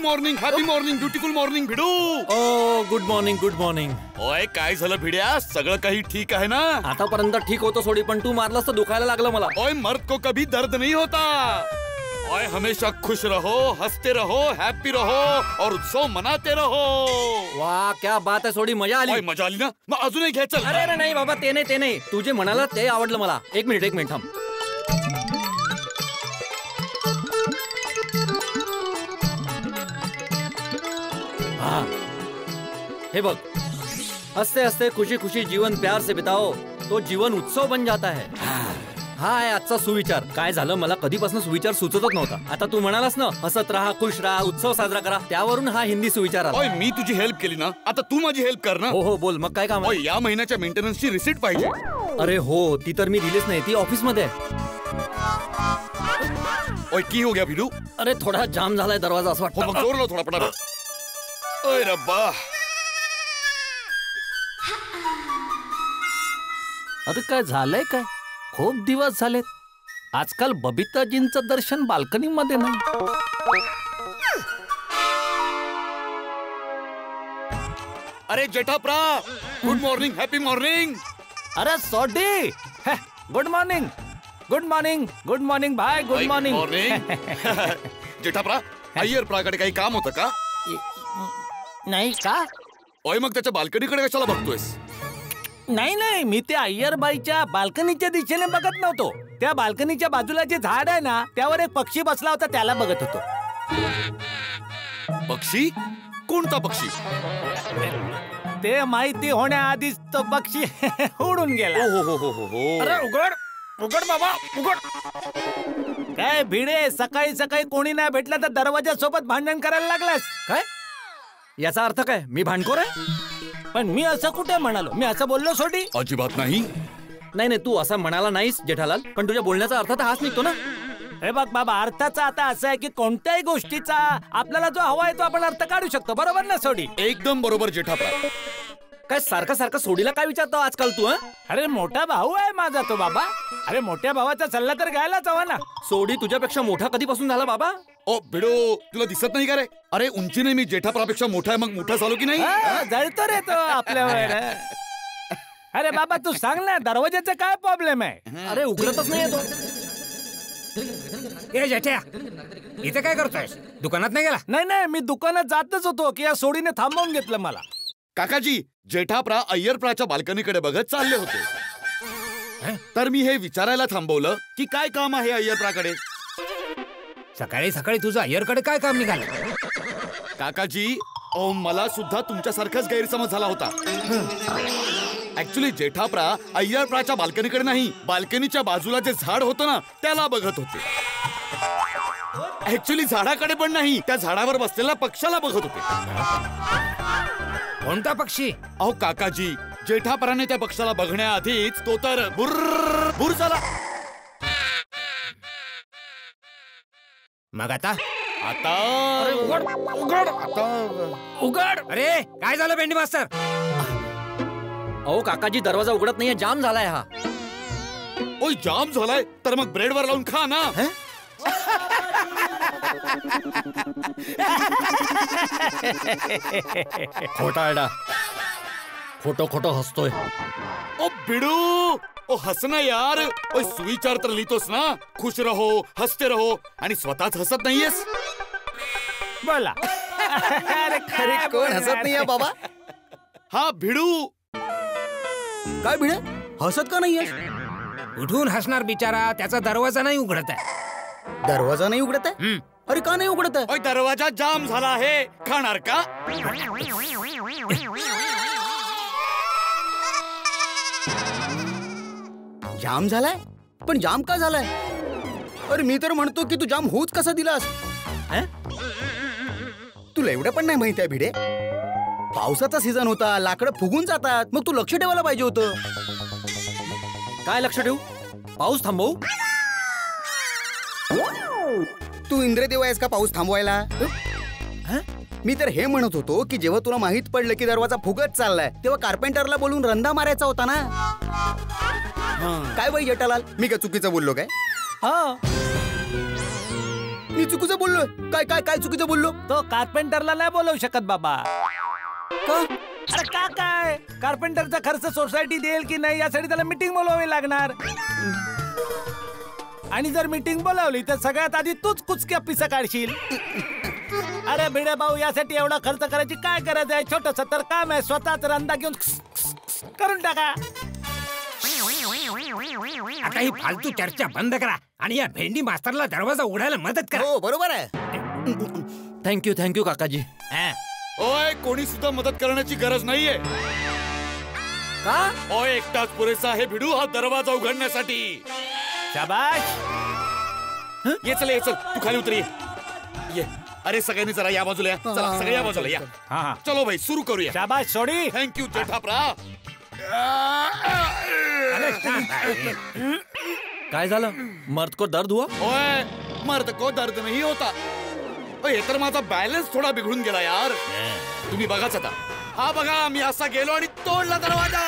Morning, happy morning, beautiful morning भिडू. ओ good morning, good morning. ओय काय झालं भिड्या, सगळं काही ठीक आहे ना? आतापर्यंत ठीक होतं सोडी, पण तू मारलास तर दुखायला लागलं मला. ओय मर्द को कभी दर्द नहीं होता. ओए हमेशा खुश रहो, हंसते रहो, हैप्पी रहो और उत्सव मनाते रहो. वाह क्या बात आहे सोडी, मजा आली. ओय मजा आली ना, मग अजूनही घ्या चल. अरे नाही बाबा, ते नाही. तू जे म्हणाला ते आवडलं मला. एक मिनिट थांब. हाँ हे बघ, हंसते हंसते खुशी खुशी जीवन प्यार से बिताओ तो जीवन उत्सव बन जाता है. हा आहे आजचा सुविचार. काय झालं, मला कधीपासून सुविचार सुचतच नव्हता. आता तू म्हणालास ना, हसत राहा, खुश राहा, उत्सव साजरा करा, त्यावरून हा हिंदी सुविचार आला. ओय मी तुझी हेल्प केली ना, आता तू माझी हेल्प कर ना. हो बोल, मग काय काम आहे? ओय या महिन्याच्या मेंटेनन्सची रिसीट पाहिजे. अरे हो, ती तर मी दिलीच नाही, ती ऑफिस मध्ये आहे. ओय की हो गया भिडू? अरे थोडा जाम झालाय दरवाजा असं हो वाटतं. मग जोर लाव थोडा पडा. ओय रब्बा. अरे काय झालंय काय? खूप दिवस झालेत. आजकाल बबिताजींचं दर्शन बाल्कनी मध्ये नाही. अरे जेठाप्रा, गुड मॉर्निंग, हॅपी मॉर्निंग. अरे Sodhi, good morning, good morning, good morning भाई, गुड मॉर्निंग. जेठाप्रा, अय्यर प्राकडे काही काम होतं का? नाही का? ओय मग त्याच्या बाल्कनीकडे कशाला बघतोयस? नाही, मी त्या अय्यरबाईच्या बाल्कनीच्या दिशेने बघत नव्हतो. त्या बाल्कनीच्या बाजूला जे झाड आहे ना, त्यावर एक पक्षी बसला होता, त्याला बघत होतो. पक्षी? कोणता पक्षी? ते माहिती होण्याआधीच तो पक्षी उडून गेला. हो. अरे उघड बाबा, उघड. काय भिडे, सकाळी सकाळी कोणी नाही भेटलं तर दरवाजा सोबत भांडण करायला लागलास काय? याचा अर्थ काय? मी भांडखोर आहे? पण मी असं कुठे म्हणालो? मी असं बोललो सोडी? अजिबात नाही. नाही तू असं म्हणाला नाहीस जेठालाल, पण तुझ्या बोलण्याचा अर्थ तर हाच निघतो ना. हे बघ बाबा, अर्थाचा आता असं आहे की कोणत्याही गोष्टीचा आपल्याला जो हवा आहे तो आपण अर्थ काढू शकतो, बरोबर ना सोडी? एकदम बरोबर जेठाप्रा. काय सारखं सोडीला काय विचारतो आजकाल तू? अरे मोठा भाऊ आहे माझा तो बाबा. अरे मोठ्या भावाचा सल्ला तर घ्यायलाच हवा ना. सोडी तुझ्यापेक्षा मोठा कधीपासून झाला बाबा? ओ भिडो, तुला दिसत नाही का रे? अरे उंचीने मी जेठाप्रापेक्षा मोठा आहे, मग मोठा झालो की नाही? जळतो रे तो आपल्यावर. अरे बाबा तू सांग ना, दरवाजाचा काय प्रॉब्लेम आहे? अरे उघडतच नाही तो. ए जेठ्या, इथे काय करतोयस? दुकानात नाही गेला? नाही, मी दुकानात जातच होतो की या सोडीने थांबवून घेतलं मला. काकाजी, जेठाप्रा अय्यरप्राच्या बाल्कनीकडे बघत चालले होते, तर मी हे विचारायला थांबवलं की काय काम आहे अय्यरप्राकडे. सकाळी सकाळी तुझं अय्यरकडे काय काम निघालं? काकाजी, मला सुद्धा तुमच्यासारखाच गैरसमज झाला होता. ऍक्च्युली जेठाप्रा अय्यरप्राच्या बाल्कनीकडे नाही, बाल्कनीच्या बाजूला जे झाड होतं ना त्याला बघत होते. ऍक्च्युली झाडाकडे पण नाही, त्या झाडावर बसलेल्या पक्षाला बघत होते. कोणता पक्षी? अहो काकाजी, जेठाप्राने त्या पक्षाला बघण्याआधीच तो तर बुर झाला. मग आता? अरे उघड. अरे काय झालं भेंडी मास्तर? अहो काकाजी, दरवाजा उघडत नाहीये, जाम झालाय हा. ओय जाम झालाय तर मग ब्रेडवर लावून खा ना. खोटारडा, खोटं हसतोय. ओ बिडू, ओ हस ना यार. ओय सुविचार तर लिहितोस ना, खुश रहो, हसते रहो, आणि स्वतःच हसत नाहीयेस. बोला. अरे अरे कोण हसत नाही बाबा? हा भिडू. काय भिडे, हसत का नाहीये? उठून हसणार बिचारा, त्याचा दरवाजा नाही उघडत आहे. दरवाजा नाही उघडत आहे? अरे का नाही उघडत आहे? ओय दरवाजा जाम झाला आहे, खाणार का? जाम झालाय? पण जाम का झालाय? अरे मी तर म्हणतो की तू जाम होऊच कसा दिलास? तुला एवढं पण नाही माहित आहे भिडे? पावसाचा सीझन होता, लाकडं फुगून जातात, मग तू लक्ष ठेवायला पाहिजे होतं. काय लक्ष ठेवू? पाऊस थांबवू? तू इंद्रदेव आहेस का पाऊस थांबवायला? मी तर हे म्हणत होतो की जेव्हा तुला माहित पडलं की दरवाजा फुगत चाललाय, तेव्हा कार्पेंटरला बोलून रंदा मारायचा होता ना. काय बाई जेठालाल, मी काय चुकीचं बोललो काय? मी चुकीचं बोललोय? काय काय काय चुकीचं बोललो? तो कार्पेंटरला नाही बोलवू शकत बाबा. का? अरे का काय कार्पेंटरचा खर्च सोसायटी देईल की नाही यासाठी त्याला मीटिंग बोलावी लागणार. आणि जर मीटिंग बोलावली तर सगळ्यात आधी तूच कुचक्या पिसा काढशील. अरे भिडे भाऊ, यासाठी एवढा खर्च करायची काय गरज आहे? छोटस तर काम आहे, स्वतःच रंदा घेऊन करून टाका. आता ही फालतू चर्चा बंद करा आणि या भेंडी मास्तरला दरवाजा उघडायला मदत करा. हो बरोबर आहे. थँक्यू काकाजी. ओय, कोणी सुद्धा मदत करण्याची गरज नाहीये. का? ओय, एकटाच पुरेसा आहे भिडू हा दरवाजा उघडण्यासाठी. शाबाश. ये चल तू खाली उतर ये. अरे सगळ्यांनी जरा या बाजूला या. चला सगळे या बाजूला या. हा. चलो भाई सुरू करूया. शाबाश सोडी. थँक्यू जेठाप्रा. काय झालं? मर्द को दर्द हुआ? ओय, मर्द को दर्द नाही होता. ओय, हे तर माझा बॅलन्स थोडा बिघडून गेला यार. तुम्ही बघाच आता. हा बघा, मी असा गेलो आणि तोडला दरवाजा.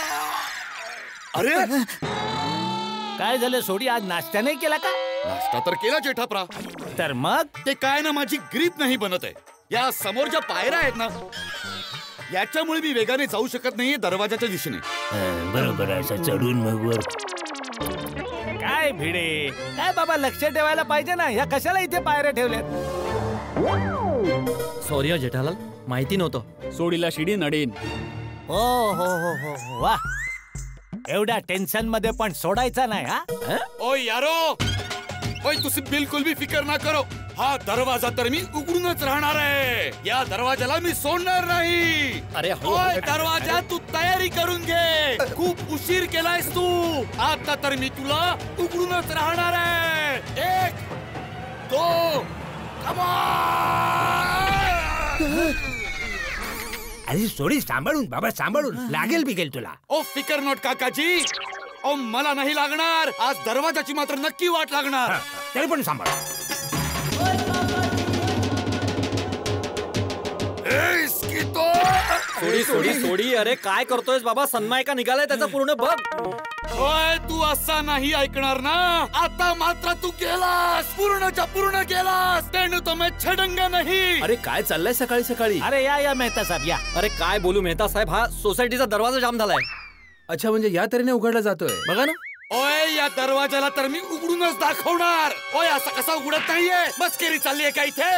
अरे काय झालं सोडी? आज नाश्ता नाही केला का? नाश्ता तर केला जेठाप्रा. तर मग ते काय ना, माझी ग्रीप नाही बनत आहे. या समोरच्या पायऱ्या आहेत ना, याच्यामुळे मी वेगाने जाऊ शकत नाहीये दरवाजाच्या दिशेने. बरोबर आहे. चढून मग वर. काय भिडे, काय बाबा, लक्ष ठेवायला पाहिजे ना. या कशाला इथे पायऱ्या ठेवल्यात? सॉरी जेठालाल, माहिती नव्हतं. सोडीला शिडी नडीन. हो हो हो हो हो, वा. एवढ्या टेन्शन मध्ये पण सोडायचा नाही. हा ओय यारो, ओय तुझी बिलकुल भी फिकर ना करो. हा दरवाजा तर मी उघडूनच राहणार आहे. या दरवाजाला मी सोडणार नाही. अरे हो. ओय दरवाजा तू तयारी करून घे. खूप उशीर केलायस तू. आता तर मी तुला उघडूनच राहणार आहे. 1 2 अरे सोडी, सांभाळून बाबा, सांभाळून. लागेल बिगेल तुला. ओ फिकर नॉट काकाजी. ओ मला नाही लागणार. आज दरवाजाची मात्र नक्की वाट लागणार. तरी पण सांभाळ. सोडी. अरे काय करतोयस बाबा? सन्माय का निघालाय त्याचा पूर्ण बघ. ओय तू असा नाही ऐकणार ना. आता मात्र तू गेलास, पूर्णच्या पूर्ण गेलास. तेणू तो मैं छडंगा नाही. अरे काय चाललंय सकाळी सकाळी? अरे या मेहता साहेब या. अरे काय बोलू मेहता साहेब, हा सोसायटीचा दरवाजा जाम झालाय. अच्छा, म्हणजे या तऱ्हेने उघडला जातोय. बघा ना. ओय या दरवाजाला तर मी उघडूनच दाखवणार. ओय असा कसा उघडत नाहीये? मस्करी चाललीये का इथे?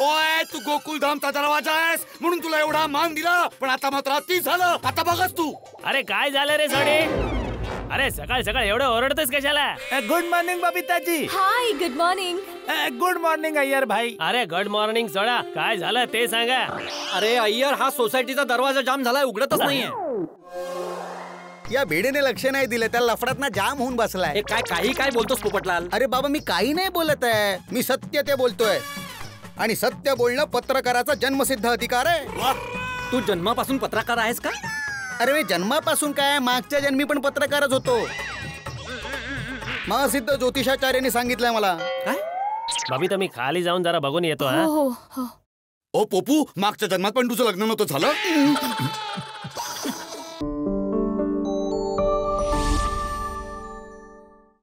ओय तू गोकुलधामचा दरवाजा आहेस म्हणून तुला एवढा मान दिला, पण आता मात्र अति झालं. आता बघच तू. अरे काय झालं रे सोडी? अरे सकाळ सकाळ एवढं ओरडतेस कशाला? Good morning Babitaji. Hi, good morning. Good morning Iyer भाई. अरे गुड मॉर्निंग सोडा, काय झालं ते सांगा. अरे अय्यर, हा सोसायटीचा दरवाजा जाम झालाय, उघडतच नाहीये. या भेडीने लक्ष नाही दिलं, त्या लफडात ना जाम होऊन बसलाय. हे काय बोलतोस पोपटलाल? अरे बाबा, मी काही नाही बोलत आहे. मी सत्य ते बोलतोय. आणि सत्य बोलणं पत्रकाराचा जन्मसिद्ध अधिकार आहे. तू जन्मापासून पत्रकार आहेस का? अरे मी जन्मापासून काय, मागच्या जन्मी पण पत्रकारच होतो. महासिद्ध ज्योतिषाचार्यांनी सांगितलंय मला. काय? बबिता, मी खाली जाऊन जरा बघून येतो. हा हो हो. ओ पोपू, मागच्या जन्मात पण तुझं लग्न नव्हतं झालं?